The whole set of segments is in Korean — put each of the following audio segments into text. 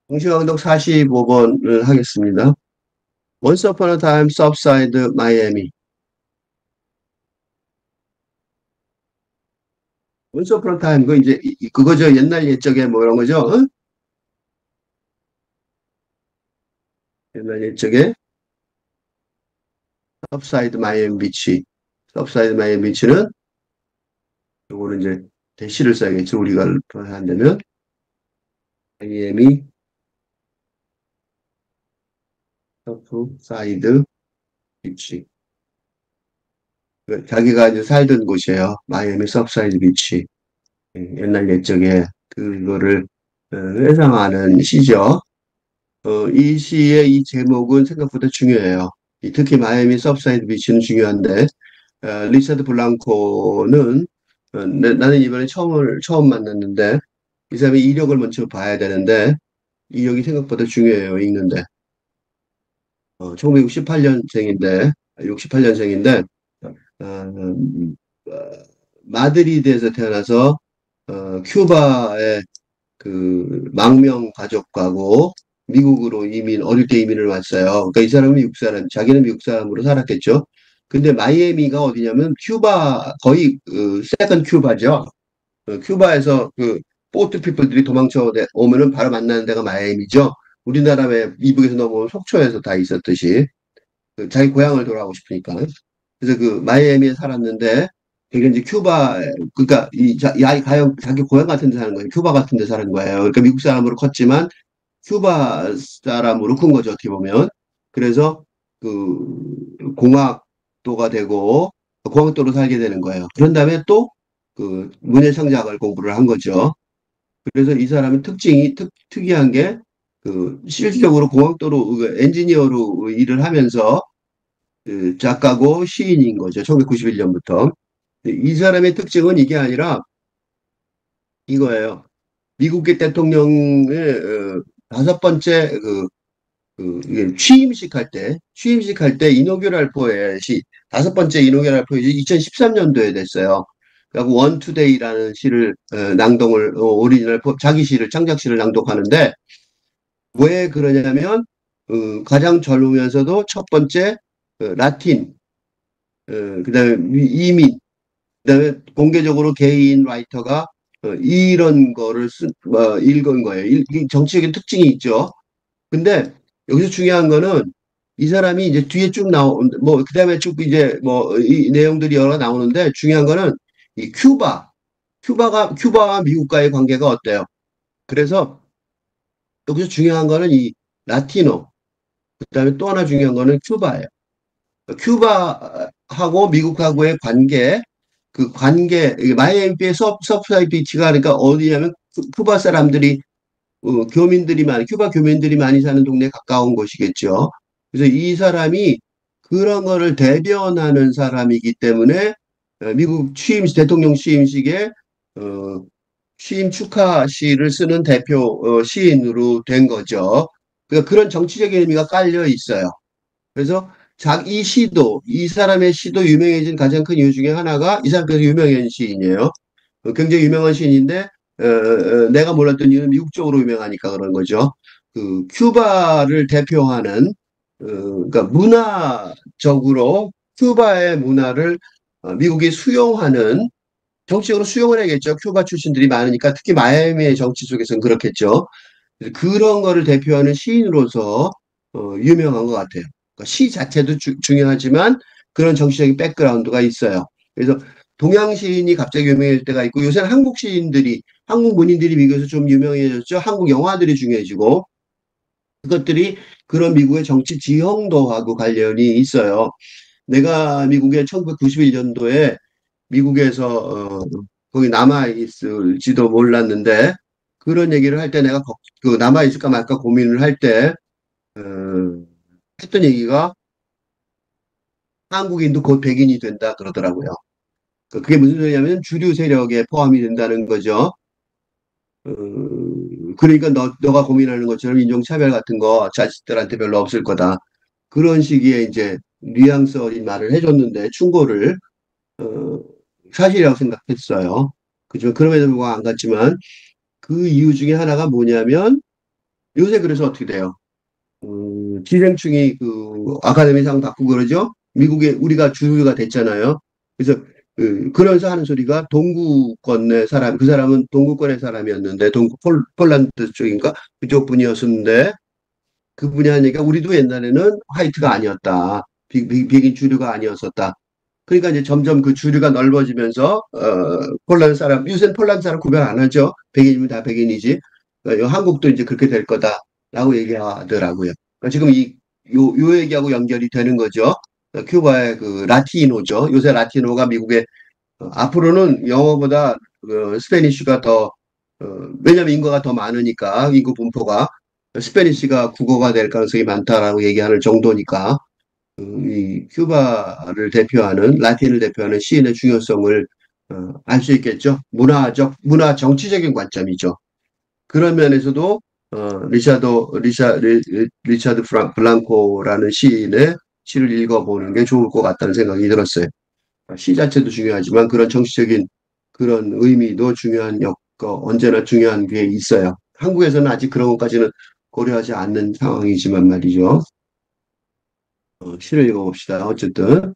동시강덕 45번을 하겠습니다. Once upon a time, Southside Miami. Once upon a time, 그 이제 그거죠. 옛날 옛적에 뭐 이런 거죠. 응? 옛날 옛적에 Southside Miami Beach. Southside Miami Beach는 요거는 이제 대시를 써야겠죠. 우리가 한다면 마이애미 서프사이드 비치. 자기가 이제 살던 곳이에요. 마이애미 서프사이드 비치. 옛날 옛적에 그거를 회상하는 시죠. 이 시의 이 제목은 생각보다 중요해요. 특히 마이애미 서브사이드 비치는 중요한데, 리차드 블랑코는, 나는 이번에 처음 만났는데, 이 사람의 이력을 먼저 봐야 되는데, 이력이 생각보다 중요해요, 읽는데. 1968년생인데, 68년생인데, 마드리드에서 태어나서, 큐바의 그 망명 가족하고 미국으로 어릴 때 이민을 왔어요. 그러니까 이 사람은 미국 사람, 자기는 미국 사람으로 살았겠죠. 근데 마이애미가 어디냐면 큐바, 거의 세컨 큐바죠. 큐바에서 그 보트 피플들이 오면은 바로 만나는 데가 마이애미죠. 우리나라에 미국에서 넘어온 속초에서 다 있었듯이 자기 고향을 돌아가고 싶으니까. 그래서 그 마이애미에 살았는데 되게 이제 그러니까 자기 고향 같은 데 사는 거예요. 큐바 같은 데 사는 거예요. 그러니까 미국 사람으로 컸지만 큐바 사람으로 큰 거죠, 어떻게 보면. 그래서 그 공학도가 되고 공학도로 살게 되는 거예요. 그런 다음에 또 그 문예창작을 공부를 한 거죠. 그래서 이 사람의 특이한 게 그 실질적으로 공학도로 엔지니어로 일을 하면서 그 작가고 시인인 거죠. 1991년부터. 이 사람의 특징은 이게 아니라 이거예요. 미국의 대통령의 다섯 번째 이게 취임식 할 때 이노규럴 포엣이 다섯 번째 이노규럴 포엣이 2013년도에 됐어요. 그리고 원 투데이라는 시를 낭독을 자기 시를 창작 시를 낭독하는데 왜 그러냐면 가장 젊으면서도 첫 번째 라틴 그다음에 이민 그다음에 공개적으로 개인 라이터가 이런 거를 읽은 거예요. 이 정치적인 특징이 있죠. 근데 여기서 중요한 거는 이 사람이 이제 뒤에 쭉 뭐, 그 다음에 쭉 이제 뭐, 이 내용들이 여러 나오는데 중요한 거는 이 큐바와 미국과의 관계가 어때요? 그래서 여기서 중요한 거는 이 라티노, 그 다음에 또 하나 중요한 거는 큐바예요. 큐바하고 미국하고의 관계, 그 관계, 마이애미의 서프사이드 비치가 그러니까 어디냐면 큐바 사람들이 큐바 교민들이 많이 사는 동네에 가까운 곳이겠죠. 그래서 이 사람이 그런 거를 대변하는 사람이기 때문에 미국 대통령 취임식에 어, 취임 축하 시를 쓰는 대표 시인으로 된 거죠. 그러니까 그런 정치적인 의미가 깔려 있어요. 그래서 이 사람의 시도 유명해진 가장 큰 이유 중에 하나가 이 사람께서 유명한 시인이에요. 굉장히 유명한 시인인데 내가 몰랐던 이유는 미국 쪽으로 유명하니까 그런 거죠. 그 큐바를 대표하는 그러니까 문화적으로 큐바의 문화를 미국이 수용하는 정치적으로 수용을 해야겠죠. 큐바 출신들이 많으니까 특히 마이애미의 정치 속에서는 그렇겠죠. 그래서 그런 거를 대표하는 시인으로서 유명한 것 같아요. 그러니까 시 자체도 중요하지만 그런 정치적인 백그라운드가 있어요. 그래서 동양 시인이 갑자기 유명해질 때가 있고 요새는 한국 문인들이 미국에서 좀 유명해졌죠. 한국 영화들이 중요해지고 그것들이 그런 미국의 정치 지형도하고 관련이 있어요. 내가 미국에 1991년도에 미국에서 거기 남아 있을지도 몰랐는데 그런 얘기를 할 때 내가 그 남아 있을까 말까 고민을 할 때 했던 얘기가 한국인도 곧 백인이 된다 그러더라고요. 그게 무슨 소리냐면 주류 세력에 포함이 된다는 거죠. 그러니까 너가 고민하는 것처럼 인종차별 같은 거 자식들한테 별로 없을 거다. 그런 식의 이제 뉘앙스 어린 말을 해줬는데 충고를 어, 사실이라고 생각했어요. 그지만 그럼에도 불구하고 안 갔지만 그 이유 중에 하나가 뭐냐면 요새 그래서 어떻게 돼요? 기생충이 그 아카데미상 받고 그러죠? 미국에 우리가 주류가 됐잖아요. 그래서 그러면서 하는 소리가 동구권의 사람, 그 사람은 동구권의 사람이었는데, 폴란드 쪽인가? 그쪽 분이었는데, 그분이 하니까 우리도 옛날에는 화이트가 아니었다. 백인 주류가 아니었었다. 그러니까 이제 점점 그 주류가 넓어지면서 폴란드 사람, 요새는 폴란드 사람 구별 안 하죠. 백인이면 다 백인이지. 한국도 이제 그렇게 될 거다라고 얘기하더라고요. 그러니까 지금 요 얘기하고 연결이 되는 거죠. 큐바의 그 라티노죠. 요새 라티노가 미국에 앞으로는 영어보다 스페니쉬가 더 왜냐하면 인구가 더 많으니까 인구 분포가 스페니쉬가 국어가 될 가능성이 많다라고 얘기하는 정도니까 이 큐바를 대표하는 라틴을 대표하는 시인의 중요성을 알 수 있겠죠. 문화 정치적인 관점이죠. 그런 면에서도 리차드 블랑코라는 시인의 시를 읽어보는 게 좋을 것 같다는 생각이 들었어요. 시 자체도 중요하지만 그런 정치적인 그런 의미도 언제나 중요한 게 있어요. 한국에서는 아직 그런 것까지는 고려하지 않는 상황이지만 말이죠. 시를 읽어봅시다. 어쨌든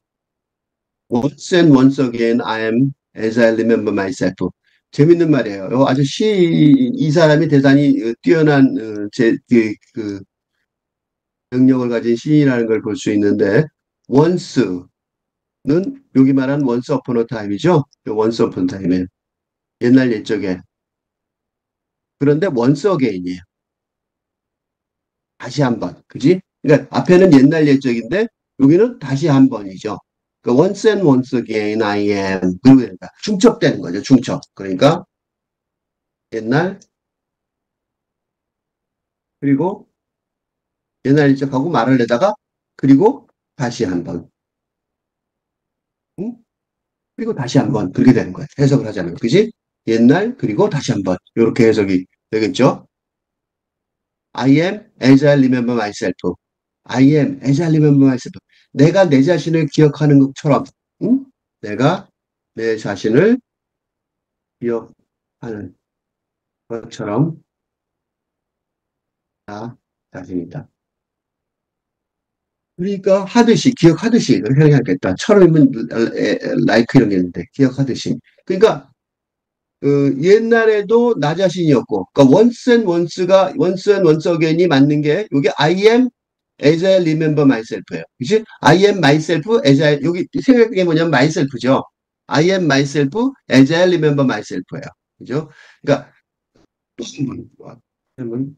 Once and once again I am as I remember myself. 재밌는 말이에요. 이 사람이 대단히 뛰어난 능력을 가진 시인이라는 걸 볼 수 있는데 once는 여기 말한 once upon a time이죠. once upon a time에 옛날 옛적에 그런데 once again이에요. 다시 한 번, 그지? 그러니까 앞에는 옛날 옛적인데 여기는 다시 한 번이죠. 그러니까 once and once again I am 그리고 그러니까 중첩되는 거죠. 중첩. 그러니까 옛날 그리고 옛날 옛적하고 말을 내다가 그리고 다시 한 번, 응? 그리고 다시 한 번 그렇게 되는 거예요. 해석을 하자면, 그지? 옛날 그리고 다시 한 번 이렇게 해석이 되겠죠. I am as I remember myself. I am as I remember myself. 내가 내 자신을 기억하는 것처럼, 응? 내가 내 자신을 기억하는 것처럼 나 자신이다. 그러니까 하듯이 기억하듯이 이렇게 해야겠다. 처럼이면 like 이런 게 있는데 기억하듯이. 그러니까 옛날에도 나 자신이었고, 그러니까 once and once again이 맞는 게 여기 I am as I remember myself예요. 그치? I am myself as I 여기 생각해 뭐냐면 myself죠. I am myself as I remember myself예요. 그죠? 그러니까 또 한번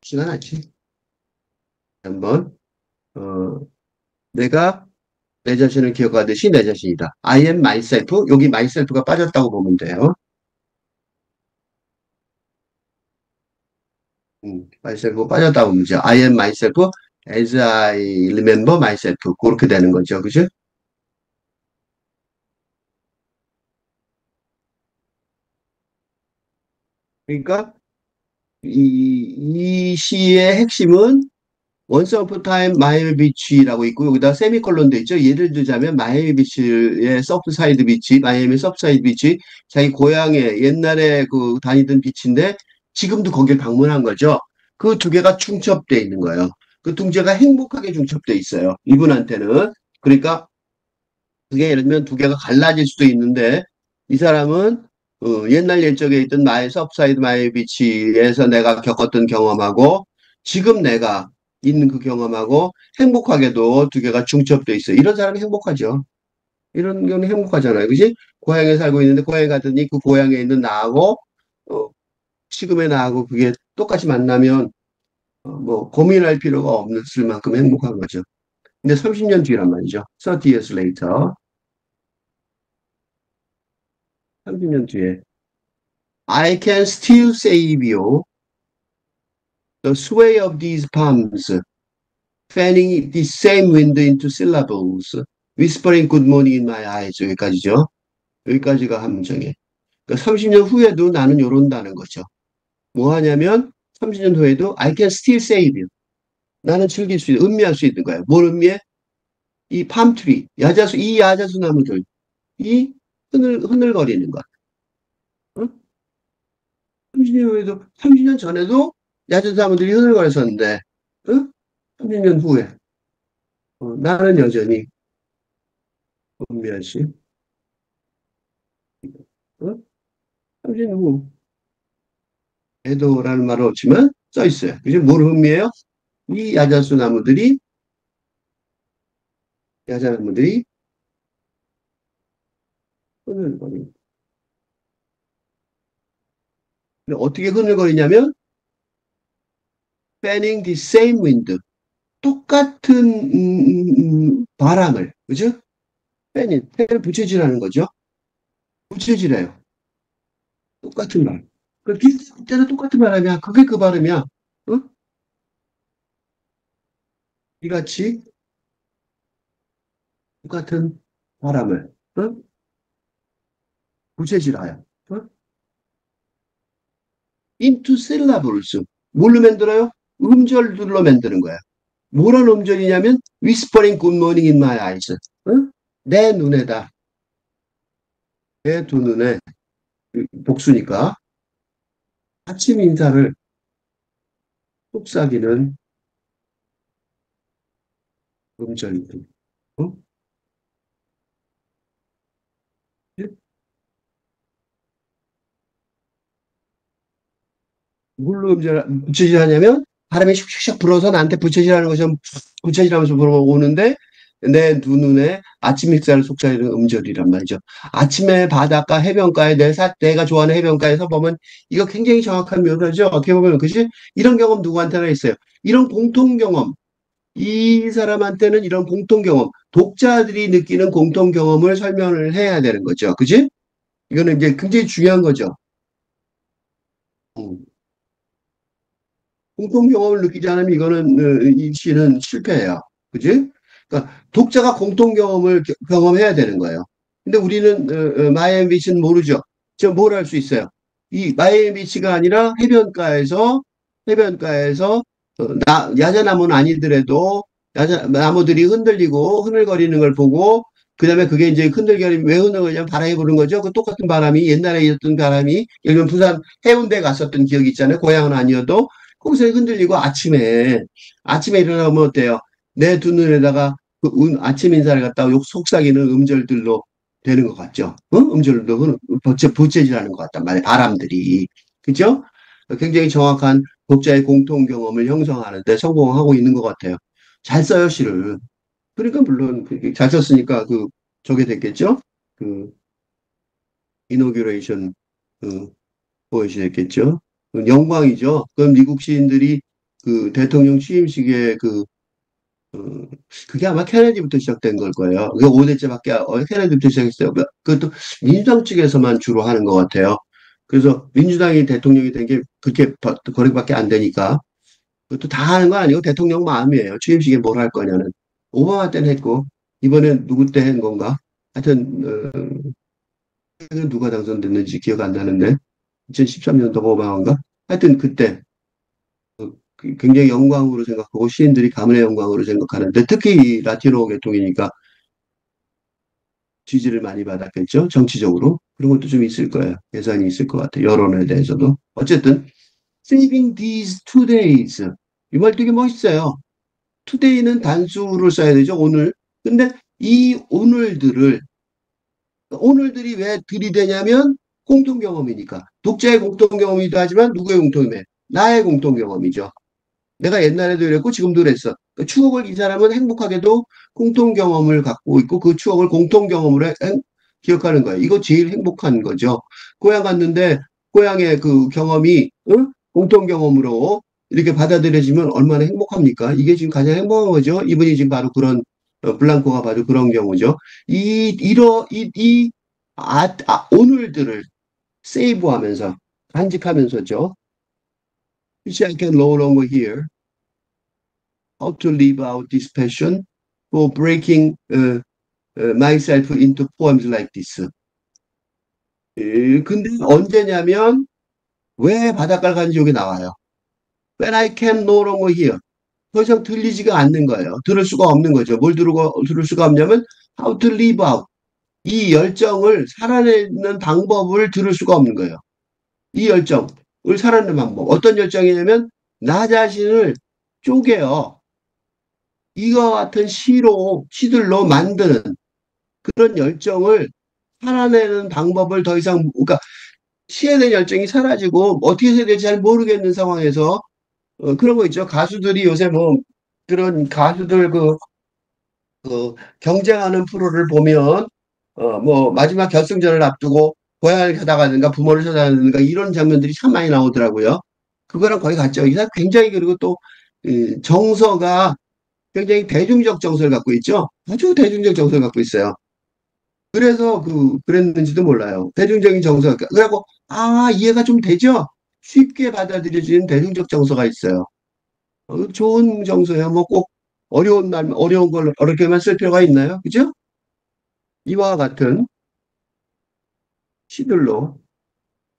시간 않지? 한번 어, 내가 내 자신을 기억하듯이 내 자신이다. I am myself 여기 myself가 빠졌다고 보면 돼요. myself 빠졌다고 보면 죠 I am myself as I remember myself 그렇게 되는 거죠. 그죠? 그러니까 이 시의 핵심은 Once Upon a Time 마이애미 비치라고 있고 여기다 세미콜론도 있죠. 예를 들자면 마이애미 비치의 서브사이드 비치, 마이애미 서브사이드 비치, 자기 고향에 옛날에 그 다니던 비치인데 지금도 거길 방문한 거죠. 그 두 개가 중첩돼 있는 거예요. 그 두 개가 행복하게 중첩돼 있어요. 이분한테는. 그러니까 그게 예를 들면 두 개가 갈라질 수도 있는데 이 사람은 옛날 옛적에 있던 마의 서브사이드 마의 비치에서 내가 겪었던 경험하고 지금 내가 있는 그 경험하고 행복하게도 두 개가 중첩돼 있어요. 이런 사람이 행복하죠. 이런 경우는 행복하잖아요. 그지? 고향에 살고 있는데 고향에 가더니 그 고향에 있는 나하고 어, 지금의 나하고 그게 똑같이 만나면 뭐 고민할 필요가 없을 만큼 행복한 거죠. 근데 30년 뒤란 말이죠. 30 years later. 30년 뒤에 I can still save you the sway of these palms, fanning the same wind into syllables, whispering good morning in my eyes. 여기까지죠. 여기까지가 한 문장이에요. 그러니까 30년 후에도 나는 요런다는 거죠. 뭐 하냐면 30년 후에도 I can still save you. 나는 즐길 수 있는, 음미할 수 있는 거예요. 뭘 음미해? 이 팜트리, 이 야자수 나무들, 이 흔들거리는 것. 응? 30년 후에도, 30년 전에도 야자 사람들이 흐들거렸었는데, 응? 30년 후에, 나는 여전히 은미연 씨, 응? 30년 후, 애도라는 말은 없지만 써 있어요. 그죠? 뭘 의미해요? 이 야자수 나무들이, 야자나무들이 흐늘거리고. 근데 어떻게 흐늘거리냐면, fanning the same wind. 똑같은 바람을, 그죠? 팬을 부채질하는 거죠. 부채질해요. 똑같은 바람. 그 비슷할 때는 똑같은 바람이야. 그게 그 바람이야. 어? 이같이 똑같은 바람을 부채질하여 into syllables. 뭘로 만들어요? 음절들로 만드는 거야. 뭐란 음절이냐면 whispering good morning in my eyes. 어? 내 눈에다. 내 두 눈에 복수니까 아침 인사를 속삭이는 음절들. 어? 뭘로 부채질하냐면 바람이 슉슉슉 불어서 나한테 부채질하는 것처럼 부채질하면서 불어오는데 내 두 눈에 아침 햇살을 속삭이는 음절이란 말이죠. 아침에 바닷가 해변가에 내가 좋아하는 해변가에서 보면 이거 굉장히 정확한 묘사죠. 어떻게 보면 그지? 이런 경험 누구한테나 있어요. 이런 공통 경험. 이 사람한테는 이런 공통 경험, 독자들이 느끼는 공통 경험을 설명을 해야 되는 거죠. 그지? 이거는 이제 굉장히 중요한 거죠. 음. 공통 경험을 느끼지 않으면 이거는 이 시는 실패해요. 그지? 그러니까 독자가 공통 경험을 경험해야 되는 거예요. 근데 우리는 마이애미 비치는 모르죠. 저 뭘 할 수 있어요? 이 마이애미 비치가 아니라 해변가에서 야자나무는 아니더라도 나무들이 흔들리고 흐늘거리는 걸 보고 그다음에 그게 이제 흔들거리면 왜 흔들거리냐면 바람이 부는 거죠. 그 똑같은 바람이 옛날에 있었던 바람이 예를 들면 부산 해운대 갔었던 기억이 있잖아요. 고향은 아니어도 거기서 흔들리고 아침에 일어나면 어때요? 내 두 눈에다가 아침 인사를 갖다가 욕 속삭이는 음절들로 되는 것 같죠? 음절도 부채질하는 것 같단 말이에요. 바람들이. 그죠? 굉장히 정확한 독자의 공통 경험을 형성하는데 성공하고 있는 것 같아요. 잘 써요, 시를. 그러니까 물론 잘 썼으니까 저게 됐겠죠? 그 이노규레이션 보여주셨겠죠? 영광이죠. 그럼 미국 시인들이 그 대통령 취임식에 어, 그게 아마 케네디부터 시작된 걸 거예요. 그게 5대째밖에, 케네디부터 시작했어요. 그것도 민주당 측에서만 주로 하는 것 같아요. 그래서 민주당이 대통령이 된 게 그렇게 거리밖에 안 되니까. 그것도 다 하는 거 아니고 대통령 마음이에요. 취임식에 뭘 할 거냐는. 오바마 때는 했고, 이번엔 누구 때 한 건가? 하여튼, 누가 당선됐는지 기억 안 나는데, 2013년도가 오바마인가? 하여튼 그때 굉장히 영광으로 생각하고 시인들이 가문의 영광으로 생각하는데 특히 라티노 계통이니까 지지를 많이 받았겠죠. 정치적으로. 그런 것도 좀 있을 거예요. 계산이 있을 것 같아요. 여론에 대해서도. 어쨌든 saving these 2 days. 이 말 되게 멋있어요. today는 단수를 써야 되죠. 오늘. 근데 이 오늘들이 왜 들이대냐면 공통 경험이니까. 독자의 공통 경험이기도 하지만 누구의 공통 경험이에요? 나의 공통 경험이죠. 내가 옛날에도 이랬고 지금도 그랬어. 그 추억을 이 사람은 행복하게도 공통 경험을 갖고 있고 그 추억을 공통 경험으로 기억하는 거예요. 이거 제일 행복한 거죠. 고향 갔는데 고향의 그 경험이 공통 경험으로 이렇게 받아들여지면 얼마나 행복합니까? 이게 지금 가장 행복한 거죠. 이분이 지금 바로 그런 블랑코가 바로 그런 경우죠. 오늘들을 세이브하면서 간직하면서죠. Which I can no longer hear. How to live out this passion for breaking myself into poems like this. 근데 언제냐면 왜 바닷가를 간지 여기 나와요. When I can no longer hear. 더 이상 들리지가 않는 거예요. 들을 수가 없는 거죠. 들을 수가 없냐면 how to live out. 이 열정을 살아내는 방법을 들을 수가 없는 거예요. 이 열정을 살아내는 방법. 어떤 열정이냐면, 나 자신을 쪼개어. 이와 같은 시들로 만드는 그런 열정을 살아내는 방법을 더 이상, 그러니까 시에 대한 열정이 사라지고 어떻게 해야 될지 잘 모르겠는 상황에서 그런 거 있죠. 가수들이 요새 뭐 그런 가수들 그 경쟁하는 프로를 보면 뭐 마지막 결승전을 앞두고 고향을 찾아가는가 부모를 찾아가는가 이런 장면들이 참 많이 나오더라고요. 그거랑 거의 같죠. 이 사람 굉장히 그리고 또 정서가 굉장히 대중적 정서를 갖고 있죠. 아주 대중적 정서를 갖고 있어요. 그래서 그랬는지도 몰라요. 대중적인 정서. 그래갖고 이해가 좀 되죠. 쉽게 받아들여지는 대중적 정서가 있어요. 좋은 정서예요. 뭐 꼭 어려운 걸 어렵게만 쓸 필요가 있나요? 그죠? 이와 같은 시들로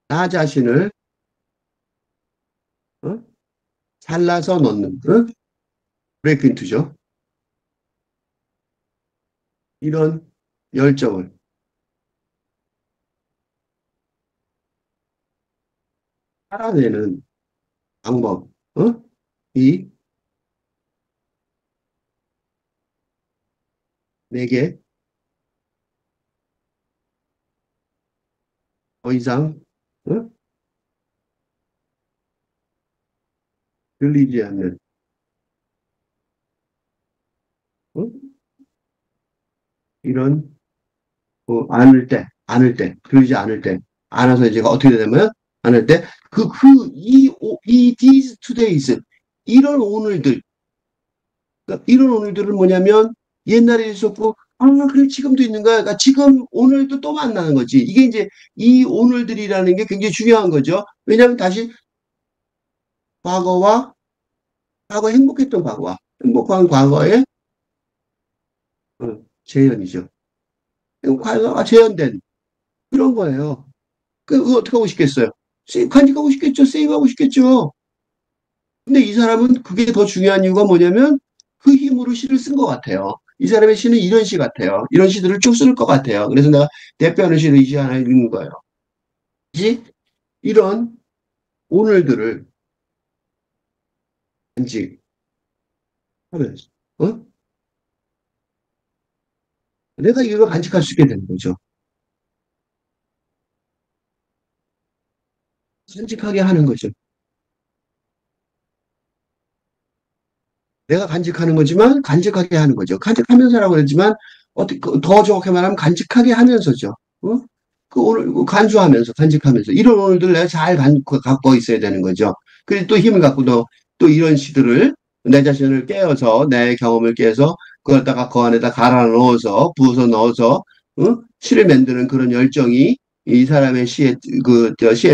나 자신을 어? 잘라서 넣는 브레이크 인투죠. 이런 열정을 살아내는 방법, 이 내게 더 이상 어? 들리지 않는 어? 이런 들리지 않을 때, 안아서 이제 어떻게 되냐면, 안을 때, these todays, 이런 오늘들, 그러니까 이런 오늘들은 뭐냐면, 옛날에 있었고, 그래, 지금도 있는 거야. 그러니까 지금, 오늘도 또 만나는 거지. 이게 이제, 이 오늘들이라는 게 굉장히 중요한 거죠. 왜냐하면 다시 과거와, 행복했던 과거와, 행복한 과거의 재현이죠. 과거가 재현된 그런 거예요. 그거 어떻게 하고 싶겠어요? 간직하고 싶겠죠. 세이브하고 싶겠죠. 근데 이 사람은 그게 더 중요한 이유가 뭐냐면 그 힘으로 시를 쓴 것 같아요. 이 사람의 시는 이런 시 같아요. 이런 시들을 쭉 쓸 것 같아요. 그래서 내가 대표하는 시를 이 시 하나 읽는 거예요. 이 이런 오늘들을 간직하면서, 어? 내가 이걸 간직할 수 있게 되는 거죠. 간직하게 하는 거죠. 내가 간직하는 거지만 간직하게 하는 거죠. 간직하면서라고 그랬지만 어떻게 더 정확히 말하면 간직하게 하면서죠. 어? 그 오늘 간수하면서 간직하면서 이런 오늘들 내가 갖고 있어야 되는 거죠. 그리고 또 힘을 갖고 또 이런 시들을 내 자신을 깨어서 내 경험을 깨서 그걸다가 그 안에다 갈아 넣어서 부어서 넣어서 시를 만드는 그런 열정이 이 사람의 시의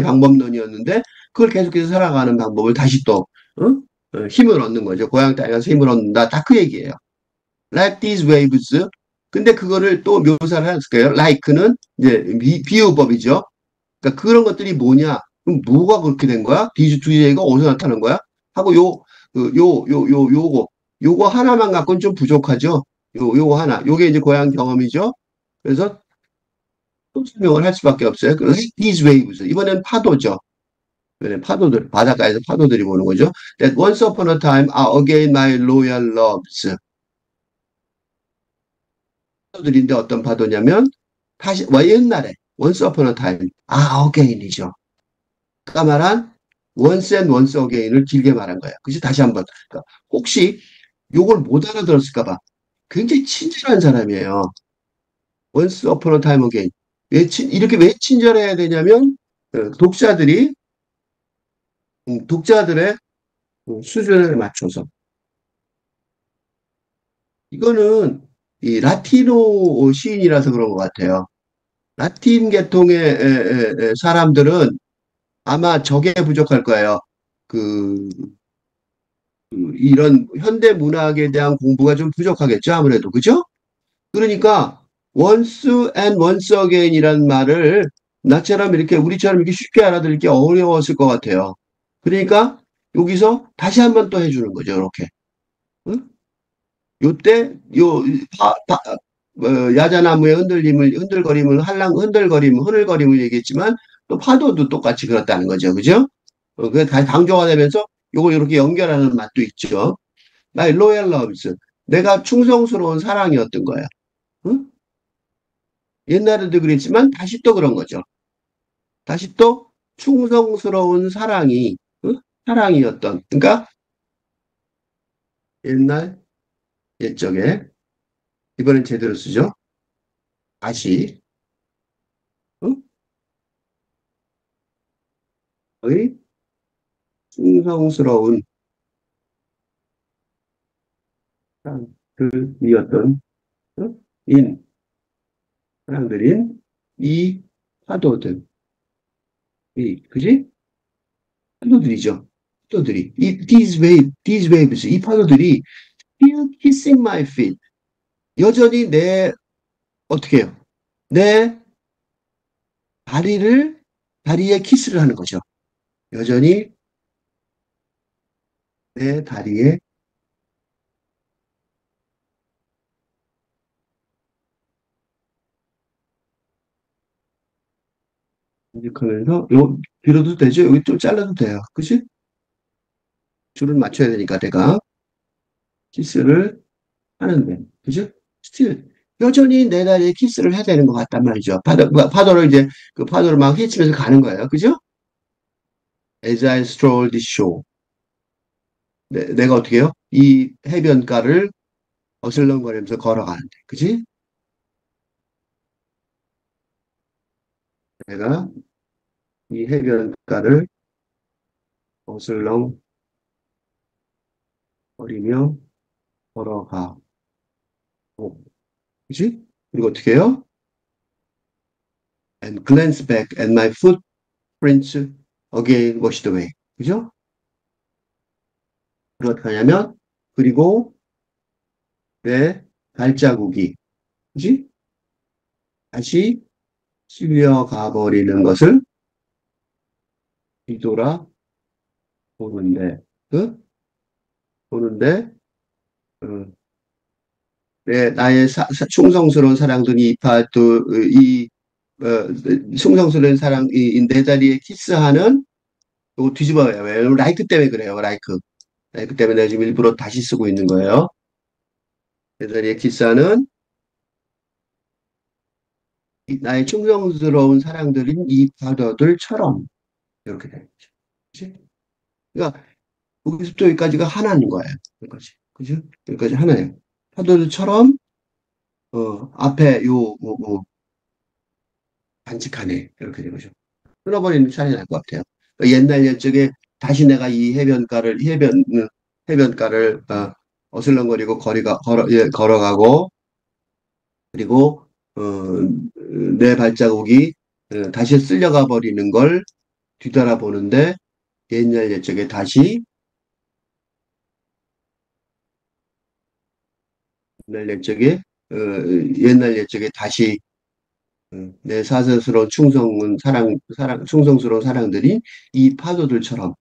방법론이었는데 그걸 계속해서 살아가는 방법을 다시 또 어? 힘을 얻는 거죠. 고향 땅에 가서 힘을 얻는다. 다 그 얘기예요. Like these waves. 근데 그거를 또 묘사를 했을까요? Like는 이제 비유법이죠. 그러니까 그런 것들이 뭐냐? 그럼 뭐가 그렇게 된 거야? these 두 개가 어디서 나타난 거야? 하고 요거 하나만 갖고는 좀 부족하죠. 요거 하나. 요게 이제 고향 경험이죠. 그래서 또 설명을 할 수밖에 없어요. Like these waves. 이번엔 파도죠. 바닷가에서 파도들이 보는 거죠. That once upon a time are again my loyal loves. 파도들인데 어떤 파도냐면, 다시, 옛날에, once upon a time, again이죠. 아까 말한 once and once again을 길게 말한 거예요. 그래서 다시 한번. 그러니까 혹시 요걸 못 알아들었을까봐 굉장히 친절한 사람이에요. once upon a time again. 이렇게 왜 친절해야 되냐면, 독자들이, 독자들의 수준에 맞춰서 이거는 이 라티노 시인이라서 그런 것 같아요. 라틴 계통의 사람들은 아마 저게 부족할 거예요. 그, 이런 현대 문학에 대한 공부가 좀 부족하겠죠, 아무래도. 그죠? 그러니까 once and once again이라는 말을 나처럼 이렇게 우리처럼 이렇게 쉽게 알아들기 어려웠을 것 같아요. 그러니까 여기서 다시 한번 또 해주는 거죠, 이렇게. 응? 요때 야자나무의 흔들거림을 흔들거림을 얘기했지만 또 파도도 똑같이 그렇다는 거죠. 그죠? 그게 다 강조가 되면서 요걸 이렇게 연결하는 맛도 있죠. My loyal loves. 내가 충성스러운 사랑이었던 거야. 응? 옛날에도 그랬지만 다시 또 그런 거죠. 다시 또 충성스러운 사랑이, 응? 사랑이었던. 그러니까 옛날, 옛적에, 이번엔 제대로 쓰죠. 다시, 응? 의 충성스러운 사랑들이었던, 응? 인, 사랑들인 이 파도들. 그지? 파도들이죠. 파도들이. these waves, 이 파도들이 still kissing my feet. 여전히 어떻게 해요? 내 다리에 키스를 하는 거죠. 여전히 내 다리에 인직하면서, 길어도 되죠? 여기 좀 잘라도 돼요. 그치? 줄을 맞춰야 되니까 내가 키스를 하는데. 그죠? 스틸. 여전히 내 다리에 키스를 해야 되는 것 같단 말이죠. 파도를 이제, 그 파도를 막 휘치면서 가는 거예요. 그죠? As I stroll the shore. 내가 어떻게 해요? 이 해변가를 어슬렁거리면서 걸어가는데. 그지? 내가 이 해변가를 어슬렁거리며 걸어가고. 그지? 그리고 어떻게 해요? And glance back at my footprints again washed away. 그죠? 어떻게 하냐면, 그리고 내 발자국이, 그지? 다시 실려가 버리는 것을 뒤돌아 보는데, 그? 보는데, 어, 나의 충성스러운 사랑들이 충성스러운 내 다리에 키스하는, 이거 뒤집어요. 왜냐면 라이크 때문에 그래요. 라이크. 라이크 때문에 내가 지금 일부러 다시 쓰고 있는 거예요. 내 다리에 키스하는 나의 충성스러운 사랑들인 이 바다들처럼 이렇게 되는 거죠. 그치? 그러니까 여기서부터 여기까지가 하나인 거예요. 여기까지. 그죠? 여기까지 하나예요. 파도들처럼 앞에 반칙하네. 이렇게 되는 거죠. 끊어버리는 차이 날 것 같아요. 그러니까 옛날 옛적에 다시 내가 이 해변가를 어슬렁거리고 걸어가고 그리고 내 발자국이 다시 쓸려가 버리는 걸 뒤돌아보는데 옛날 옛적에 다시 옛날 옛적에 어, 옛날 옛적에 다시 내 사스스러운 충성스러운 사랑들이 이 파도들처럼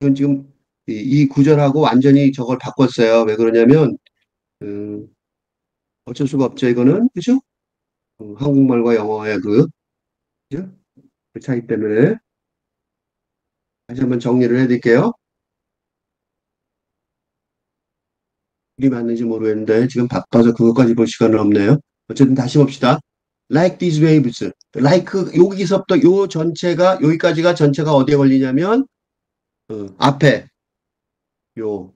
이건 지금 이 구절하고 완전히 저걸 바꿨어요. 왜 그러냐면 음, 어쩔 수가 없죠. 이거는 그죠? 한국말과 영어의 그죠? 그 차이 때문에 다시 한번 정리를 해드릴게요. 이게 맞는지 모르겠는데 지금 바빠서 그것까지 볼 시간은 없네요. 어쨌든 다시 봅시다. Like these waves. Like 여기서부터 요 전체가 여기까지가 전체가 어디에 걸리냐면 앞에 요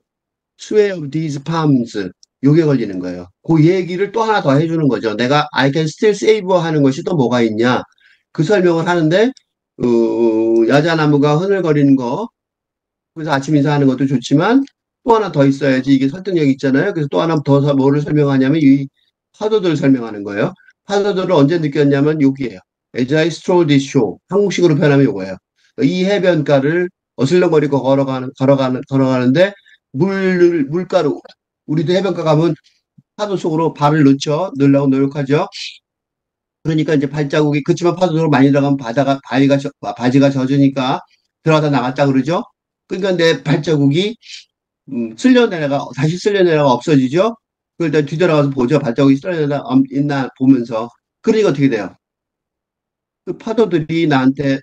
sway of these palms 요게 걸리는 거예요. 그 얘기를 또 하나 더 해주는 거죠. 내가 I can still save 하는 것이 또 뭐가 있냐? 그 설명을 하는데 야자나무가 흐늘거리는 거 그래서 아침 인사하는 것도 좋지만 또 하나 더 있어야지 이게 설득력 있잖아요. 그래서 또 하나 더 뭐를 설명하냐면 이 파도들을 설명하는 거예요. 파도들을 언제 느꼈냐면 여기에요. As I stroll this shore. 한국식으로 표현하면 이거예요. 이 해변가를 어슬렁거리고 걸어가는데 물가로 우리도 해변가 가면 파도 속으로 발을 넣죠. 넣으려고 노력하죠. 그러니까 이제 발자국이 그치만 파도로 많이 들어가면 바지가 젖으니까 들어가다 나갔다 그러죠. 그러니까 내 발자국이 다시 쓸려내다가 없어지죠. 그걸 다 뒤돌아가서 보죠. 발자국이 쓸려내다 있나 보면서. 그러니까 어떻게 돼요? 그 파도들이 나한테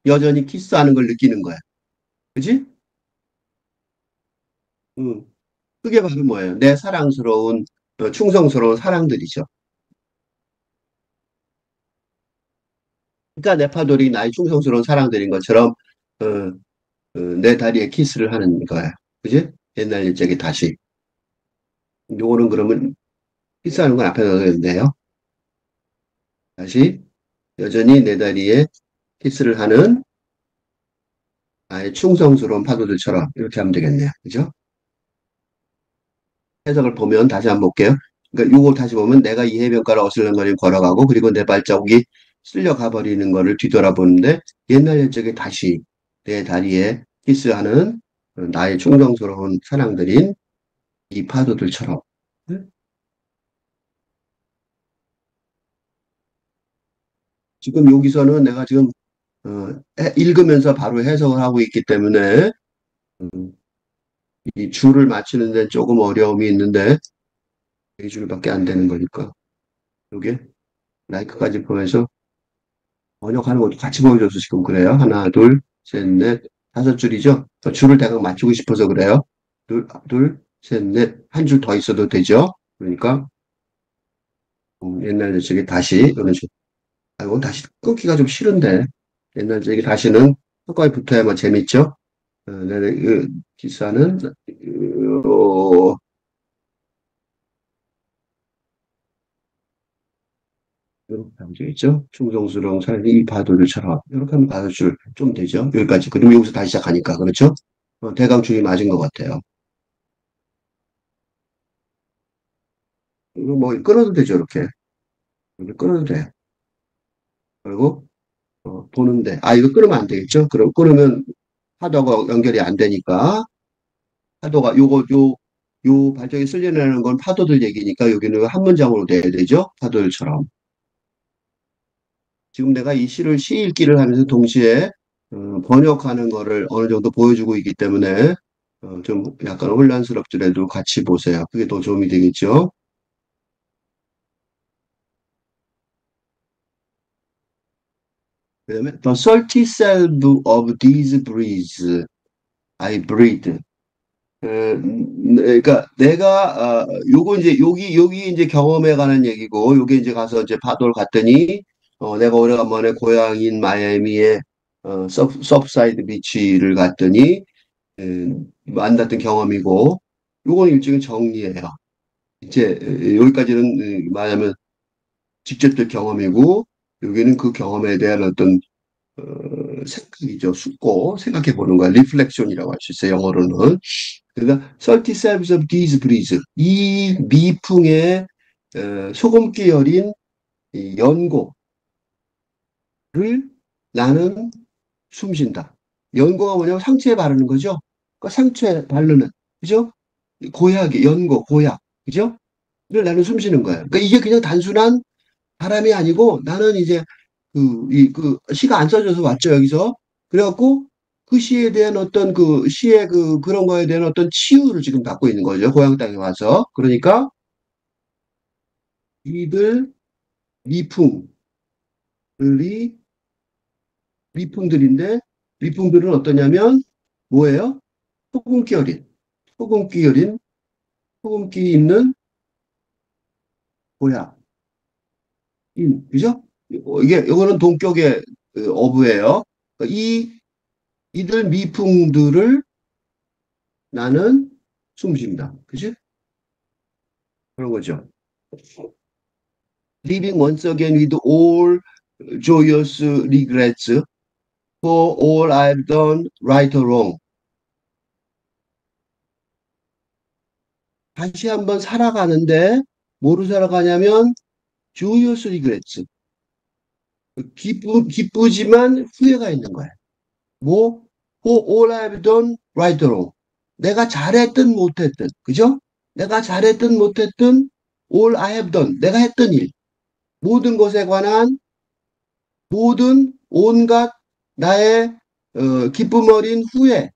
여전히 키스하는 걸 느끼는 거야. 그지? 응. 그게 바로 뭐예요? 내 사랑스러운, 충성스러운 사랑들이죠. 그러니까 내 파도리 나의 충성스러운 사랑들인 것처럼, 어, 내 다리에 키스를 하는 거야. 그지? 옛날 옛적에 다시. 요거는 그러면 키스하는 건 앞에 넣어야겠네요. 다시, 여전히 내 다리에 키스를 하는 나의 충성스러운 파도들처럼 이렇게 하면 되겠네요. 그죠? 해석을 보면 다시 한번 볼게요. 그러니까 요거 다시 보면 내가 이 해변가를 어슬렁거리고 걸어가고 그리고 내 발자국이 쓸려가 버리는 거를 뒤돌아보는데 옛날 옛적에 다시 내 다리에 키스하는 나의 충성스러운 사랑들인 이 파도들처럼. 네? 지금 여기서는 내가 지금 읽으면서 바로 해석을 하고 있기 때문에 음, 이 줄을 맞추는 데는 조금 어려움이 있는데 이 줄밖에 안 되는 거니까 요게 라이크까지 보면서 번역하는 것도 같이 보여줘서 지금 그래요. 하나, 둘, 셋, 넷, 다섯 줄이죠. 줄을 대강 맞추고 싶어서 그래요. 둘, 셋, 넷, 한 줄 더 있어도 되죠. 그러니까 옛날 저기 다시 이런 식으로. 아, 이건 다시 끊기가 좀 싫은데 옛날 저기 다시는 효과에 붙어야만 재밌죠. 내가 그 기사는 이렇게 하면 되겠죠. 충성스러운 사람이 이 바도를처럼 이렇게 하면 다섯 줄 좀 되죠. 여기까지. 그럼 여기서 다시 시작하니까 그렇죠. 대강 줄이 맞은 것 같아요. 이거 뭐 끊어도 되죠, 이렇게. 이렇게 끊어도 돼. 그리고 보는데 이거 끊으면 안 되겠죠? 그럼 끊으면 파도가 연결이 안 되니까 파도가 요 발정이 쓸려내는 건 파도들 얘기니까 여기는 한 문장으로 돼야 되죠? 파도들처럼. 지금 내가 이 시를 시 읽기를 하면서 동시에 번역하는 거를 어느 정도 보여주고 있기 때문에 좀 약간 혼란스럽더라도 같이 보세요. 그게 더 도움이 되겠죠? 그다음에 The salty salve of these breeze I breathe. 그러니까 내가 요거 이제 여기 이제 경험해 가는 얘기고 요게 이제 가서 이제 파도를 갔더니 내가 오래간만에 고향인 마이애미의 서브사이드 비치를 갔더니 만났던 경험이고 요거는 일종의 정리예요. 이제 여기까지는 말하면 직접적 경험이고 여기는 그 경험에 대한 어떤 생각이죠. 숙고 생각해 보는 거야. 리플렉션이라고 할 수 있어요. 영어로는. 그러니까 Thirty Salves of These Breeze 이 미풍의 소금기 어린 이 연고를 나는 숨쉰다. 연고가 뭐냐면 상처에 바르는 거죠. 그러니까 상처에 바르는 그죠? 고약이 연고 고약 그죠? 를 나는 숨쉬는 거예요. 그러니까 이게 그냥 단순한 바람이 아니고 나는 이제 그 시가 안 써져서 왔죠 여기서. 그래갖고 그 시에 대한 어떤 그 시의 그런 거에 대한 어떤 치유를 지금 받고 있는 거죠. 고향 땅에 와서. 그러니까 이들 미풍들이 미풍들인데 미풍들은 어떠냐면 뭐예요? 소금기 어린 소금기 어린 소금기 있는 고향인 그죠? 이게 이거는 동격의 어부예요. 그러니까 이들 미풍들을 나는 숨쉰다. 그지? 그런 거죠. Living once again with all joyous regrets for all I've done right or wrong. 다시 한번 살아가는데 뭐로 살아가냐면 joyous regrets. 기쁘지만 후회가 있는 거야. 뭐 for all I've done right or wrong. 내가 잘했든 못했든, 그죠? 내가 잘했든 못했든 all I have done. 내가 했던 일. 모든 것에 관한 모든 온갖 나의 기쁨 어린 후회.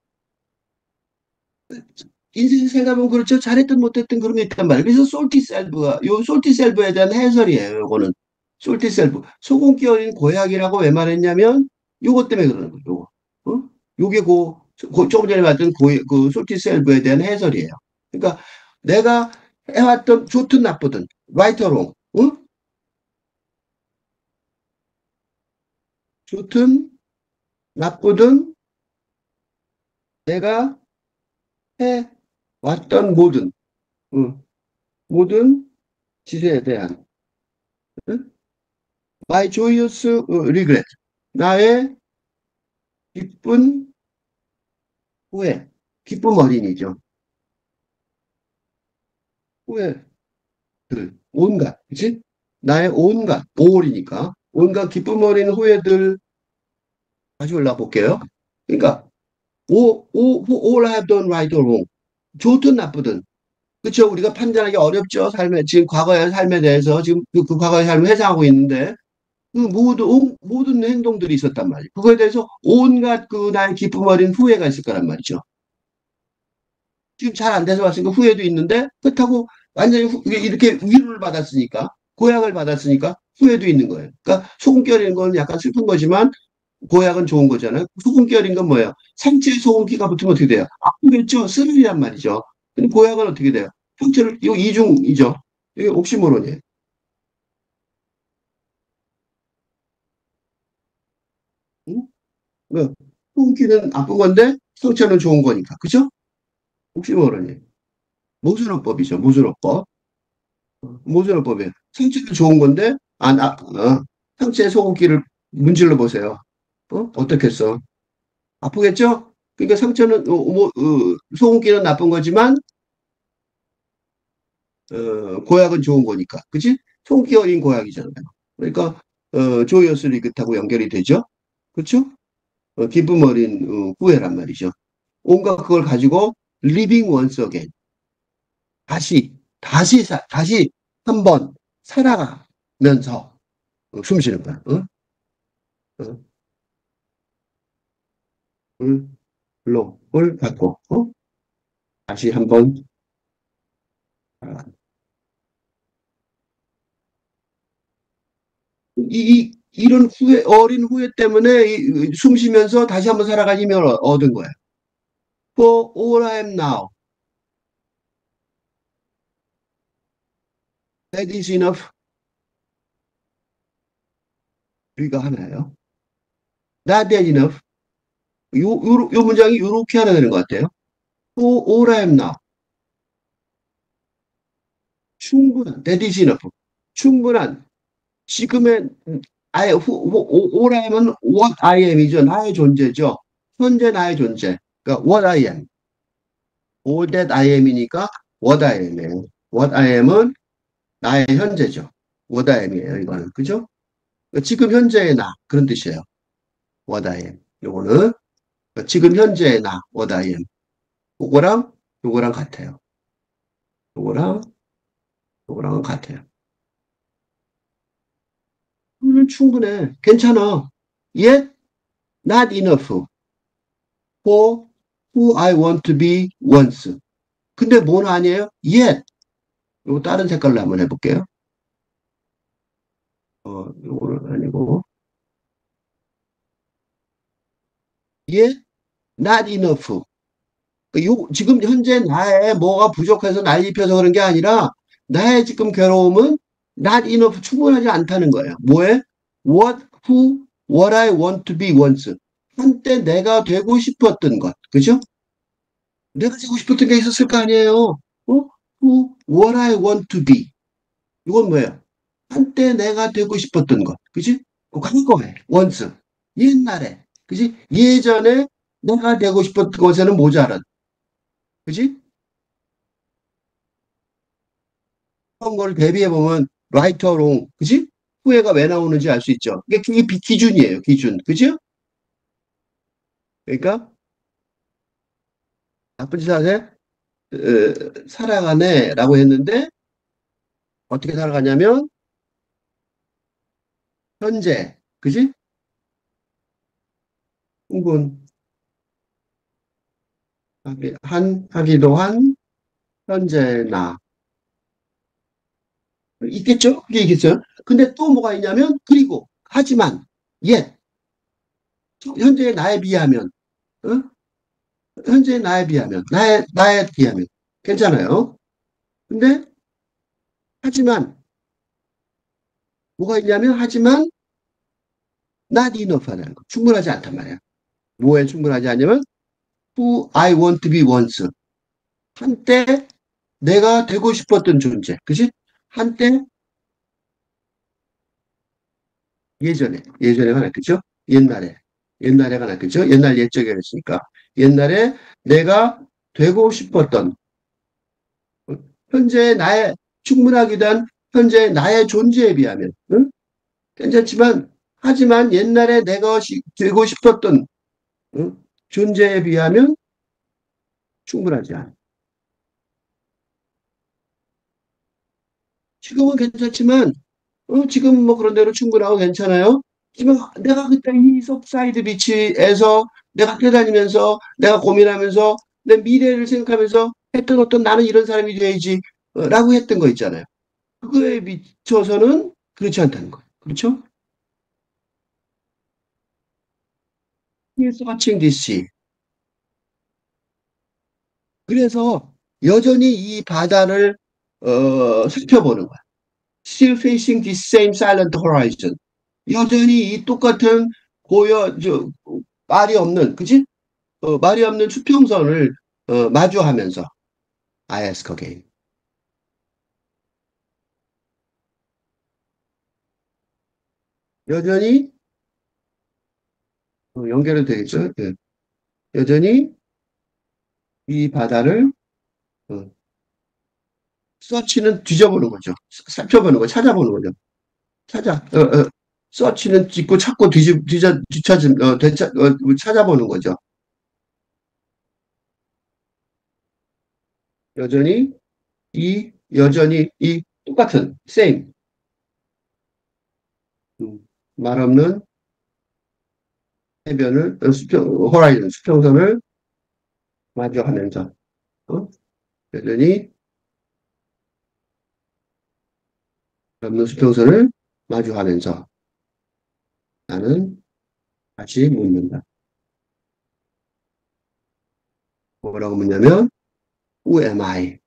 인생 생각하면 그렇죠. 잘했든 못했든 그런 게 있단 말이에요. 그래서 솔티셀브가 요 솔티셀브에 대한 해설이에요. 요거는 솔티 셀프. 소금기 어린 고약이라고 왜 말했냐면, 요것 때문에 그러는 거예요, 요거. 어? 요게 조금 전에 봤던 그 솔티 셀프에 대한 해설이에요. 그러니까 내가 해왔던 좋든 나쁘든, right or wrong, 어? 좋든 나쁘든 내가 해왔던 모든 짓에 대한, 응? my joyous regret. 나의 기쁜 후회. 기쁨 어린이죠. 후회. 온갖, 그치? 나의 온갖, all이니까. 온갖 기쁨 어린 후회들 다시 올라볼게요. 그러니까, all I have done right or wrong. 좋든 나쁘든. 그쵸? 우리가 판단하기 어렵죠. 지금 과거의 삶에 대해서, 지금 그 과거의 삶을 회상하고 있는데, 그 모든 행동들이 있었단 말이에요. 그거에 대해서 온갖 그 나의 기쁨 어린 후회가 있을 거란 말이죠. 지금 잘 안 돼서 왔으니까 후회도 있는데, 그렇다고 완전히 이렇게 위로를 받았으니까, 고약을 받았으니까 후회도 있는 거예요. 그러니까 소금 껴리는 건 약간 슬픈 거지만, 고약은 좋은 거잖아요. 소금 껴린 건 뭐예요? 상체에 소금기가 붙으면 어떻게 돼요? 아프겠죠? 스릴이란 말이죠. 근데 고약은 어떻게 돼요? 상체를, 이거 이중이죠. 이게 옥시모론이에요. 응? 그 소금기는 아픈 건데, 상체는 좋은 거니까. 그죠? 옥시모론이에요. 모순어법이죠. 모순어법. 모순어법이에요. 상체는 좋은 건데, 상체에 소금기를 문질러 보세요. 어떻겠어? 아프겠죠? 그러니까 상처는 소음기는 나쁜 거지만 고약은 좋은 거니까, 그치? 소음기 어린 고약이잖아요. 그러니까 조여슬이 그하고 연결이 되죠. 그렇죠? 기쁨 어린 후회란 말이죠. 온갖 그걸 가지고 living once again, 다시 한번 살아가면서 숨 쉬는 거야. 어? 어, 을 갖고 다시 한번 이런 어린 후회 때문에 숨 쉬면서 다시 한번 살아갈 힘을 얻은 거야. For all I am now, that is enough. 여기가 하나예요. Not that enough. 요 문장이 이렇게 하나 되는 것 같아요. For all I am now, 충분한. That is enough. 충분한. 지금의 all I am은 what I am이죠. 나의 존재죠. 현재 나의 존재. 그러니까 what I am. All that I am이니까 what I am이에요. what I am은 나의 현재죠. what I am이에요. 이거는. 그죠? 그러니까 지금 현재의 나. 그런 뜻이에요. what I am. 요거는 지금 현재의 나. what I am. 요거랑 요거랑 같아요. 요거랑 요거랑은 같아요. 오늘 충분해. 괜찮아. Yet not enough for who I want to be once. 근데 뭐는 아니에요? Yet. 요거 다른 색깔로 한번 해볼게요. 요거는 아니고. Yet not enough. 지금 현재 나의 뭐가 부족해서 난입해서 그런 게 아니라 나의 지금 괴로움은 not enough 충분하지 않다는 거예요. 뭐에? What I want to be once. 한때 내가 되고 싶었던 것. 그죠? 내가 되고 싶었던 게 있었을 거 아니에요. what I want to be. 이건 뭐예요? 한때 내가 되고 싶었던 것. 그지? 과거에, once. 옛날에. 그지? 예전에 내가 되고 싶었던 것에는 모자란. 그지? 그런 걸 대비해 보면 right or wrong, 그지? 후회가 왜 나오는지 알 수 있죠. 이게 기준이에요, 기준, 그죠? 그러니까 나쁜 짓 하세 살아가네라고 했는데 어떻게 살아가냐면 현재, 그지? 충분 하기도 한 현재 나 있겠죠? 그게 있겠죠? 근데 또 뭐가 있냐면, 그리고, 하지만, yet, 현재의 나에 비하면, 어? 현재의 나에 비하면, 나에 비하면, 괜찮아요. 근데, 하지만, 뭐가 있냐면, 하지만, not enough하다는 거. 충분하지 않단 말이야. 뭐에 충분하지 않냐면, who I want to be once. 한때 내가 되고 싶었던 존재. 그지? 한때 예전에가 낫겠죠? 옛날에가 낫겠죠? 옛날 옛적에 했으니까. 옛날에 내가 되고 싶었던, 현재 나의, 충분하기도 한 현재 나의 존재에 비하면, 응? 괜찮지만, 하지만 옛날에 내가 되고 싶었던, 응? 존재에 비하면 충분하지 않아. 지금은 괜찮지만, 지금 뭐 그런 대로 충분하고 괜찮아요. 지금 내가 그때 이 석사이드 비치에서 내가 학교 다니면서 내가 고민하면서 내 미래를 생각하면서 했던 어떤 나는 이런 사람이 돼야지 라고 했던 거 있잖아요. 그거에 비춰서는 그렇지 않다는 거예요. 그렇죠? He's watching this sea. 그래서 여전히 이 바다를 살펴보는 거야. Still facing this same silent horizon. 여전히 이 똑같은 말이 없는, 그지? 말이 없는 수평선을 마주하면서 I ask again. 여전히 연결이 되겠죠? 예. 여전히 이 바다를 어, 서치는 뒤져보는 거죠. 살펴보는 거, 찾아보는 거죠. 찾아, 서치는 찍고 찾고 뒤찾음, 찾아보는 거죠. 여전히 여전히 이 똑같은 same 말 없는 해변을 호라이즌 수평선을 마주하면서 어? 여전히 없는 수평선을 마주하면서 나는 다시 묻는다. 뭐라고 묻냐면 Who am I?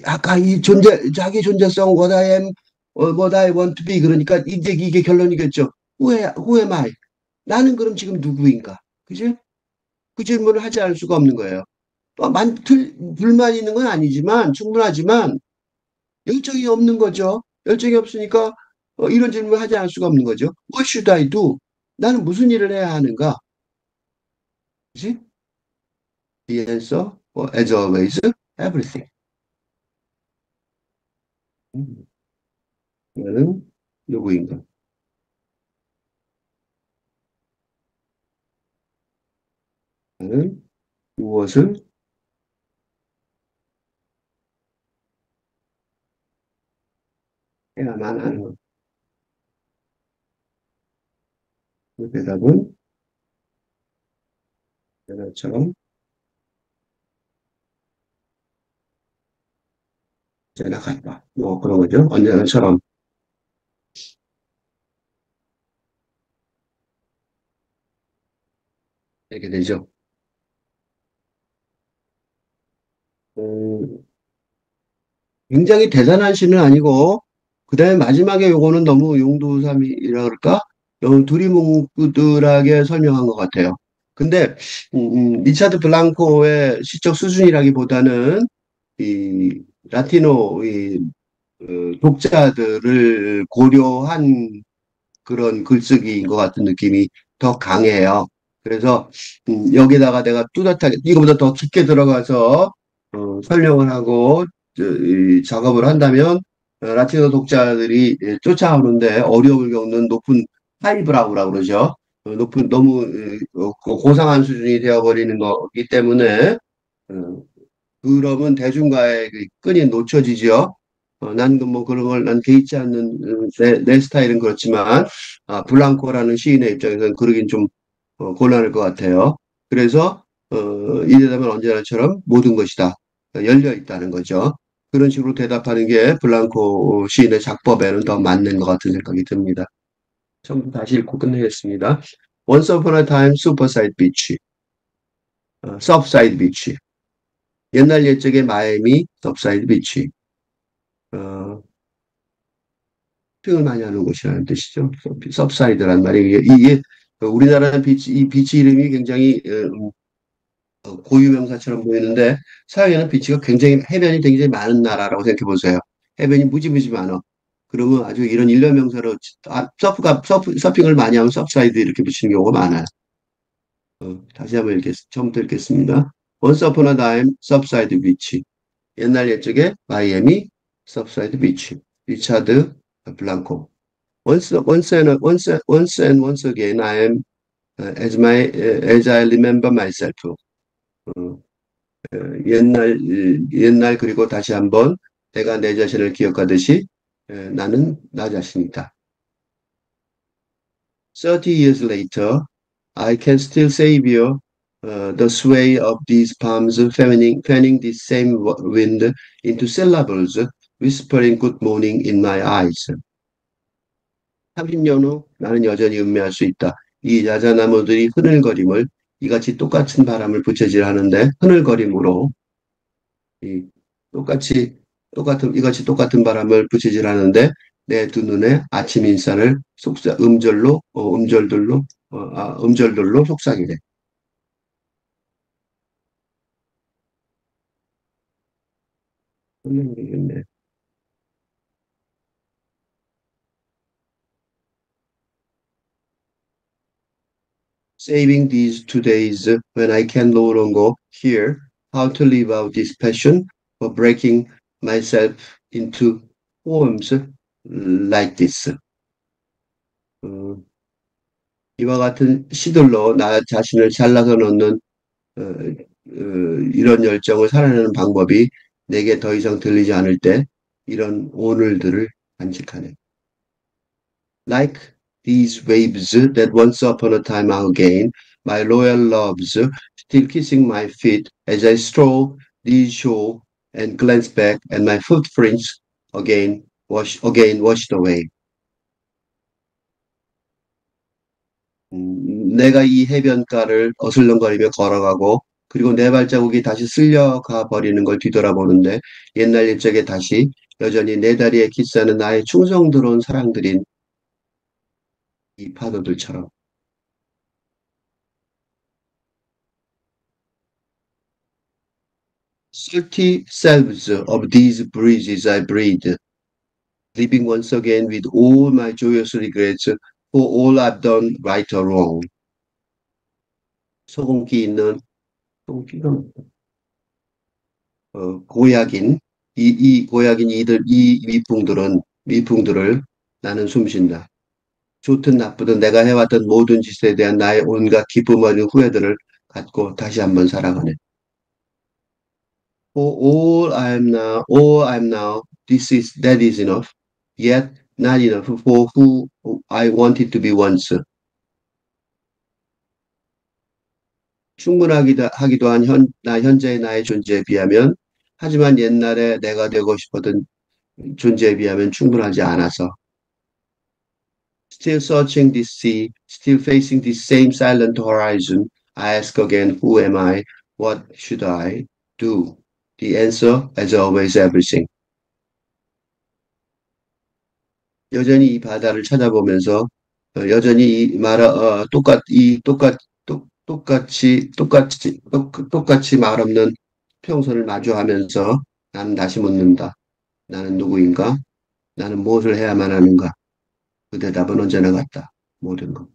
아까 이 자기 존재성 what I am, what I want to be 그러니까 이제 이게 결론이겠죠. Who am I? 나는 그럼 지금 누구인가? 그지? 그 질문을 하지 않을 수가 없는 거예요. 불만 있는 건 아니지만 충분하지만 열정이 없는 거죠. 열정이 없으니까 이런 질문을 하지 않을 수가 없는 거죠. What should I do? 나는 무슨 일을 해야 하는가? 그지? The answer, as always, everything. 나는 누구인가? 나는 무엇을 해야만 하는가? 그 대답은 옛날처럼, 언제나 같다. 뭐 그런 거죠. 언제나처럼 이렇게 되죠. 음, 굉장히 대단한 시는 아니고, 그 다음에 마지막에 요거는 너무 용도삼이라 그럴까? 너무 두리뭉실하게 설명한 것 같아요. 근데, 리차드 블랑코의 시적 수준이라기보다는, 이, 라티노, 독자들을 고려한 그런 글쓰기인 것 같은 느낌이 더 강해요. 그래서 여기다가 내가 뚜렷하게 이거보다 더 깊게 들어가서 설명을 하고 이 작업을 한다면 라틴어 독자들이 쫓아오는데 어려움을 겪는 높은 하이브라우라고 그러죠. 높은 너무 고상한 수준이 되어버리는 거기 때문에 어, 그러면 대중과의 그 끈이 놓쳐지죠. 난뭐 그런 걸 난 개의치 않는 내 스타일은 그렇지만 블랑코라는 시인의 입장에서는 그러긴 좀 곤란할 것 같아요. 그래서 이 대답은 언제나처럼 모든 것이다 열려 있다는 거죠. 그런 식으로 대답하는 게 블랑코 시인의 작법에는 더 맞는 것 같은 생각이 듭니다. 처음부터 다시 읽고 끝내겠습니다. Once upon a time, Superside Beach, Surfside Beach. 옛날 옛적의 마이애미, Surfside Beach. 어, 쇼핑을 많이 하는 곳이라는 뜻이죠. 서브사이드란 말이 이게 우리나라는 비치, 이 비치 이름이 굉장히 고유명사처럼 보이는데 서양에는 비치가 굉장히 해변이 굉장히 많은 나라라고 생각해 보세요. 해변이 무지무지 많아. 그러면 아주 이런 일련 명사로 서핑을 많이 하면 서브사이드 이렇게 붙이는 경우가 많아요. 다시 한번 처음부터 읽겠습니다. Once upon a time, Surfside Beach. 옛날 옛적에 마이애미, Surfside Beach. 리차드 블랑코. Once again, I am as I remember myself. 어, 옛날 그리고 다시 한번 내가 내 자신을 기억하듯이 나는 나 자신이다. 30 years later, I can still savor the sway of these palms fanning this same wind into syllables, whispering good morning in my eyes. 30년 후 나는 여전히 음미할 수 있다. 이 야자나무들이 흐늘거림을 이같이 똑같은 바람을 부채질 하는데 흐늘거림으로 이 똑같이 이같이 똑같은 바람을 부채질 하는데 내 두 눈에 아침 인사를 음절들로 속삭이래. 모르겠네. Saving these 2 days when I can no longer hear how to live out this passion for breaking myself into poems like this. 어, 이와 같은 시들로 나 자신을 잘라서 넣는 이런 열정을 살아내는 방법이 내게 더 이상 들리지 않을 때 이런 오늘들을 간직하네. Like these waves that once upon a time are again, my loyal loves still kissing my feet as I stroll these shore and glance back at my footprints washed away. 내가 이 해변가를 어슬렁거리며 걸어가고 그리고 내 발자국이 다시 쓸려가 버리는 걸 뒤돌아보는데 옛날 옛적에 다시 여전히 내 다리에 키스하는 나의 충성스러운 사랑들인 이 파도들처럼 30 salves of these breezes I breathe, living once again with all my joyous regrets for all I've done right or wrong. 소금기 있는 소금기가 고약인 이 고약인 이 미풍들을 나는 숨쉰다. 좋든 나쁘든 내가 해왔던 모든 짓에 대한 나의 온갖 기쁨 어린 후회들을 갖고 다시 한번 살아가네. For all I'm now, that is enough. Yet not enough for who I wanted to be once. 하기도 한 현재의 나의 존재에 비하면, 하지만 옛날에 내가 되고 싶었던 존재에 비하면 충분하지 않아서. Still searching this sea, still facing this same silent horizon, I ask again, who am I? What should I do? The answer, as always, everything. 여전히 이 바다를 찾아보면서 여전히 똑같이 말 없는 평선을 마주하면서 나는 다시 묻는다. 나는 누구인가? 나는 무엇을 해야만 하는가? 그 대답은 언제나 같다. 모든 것.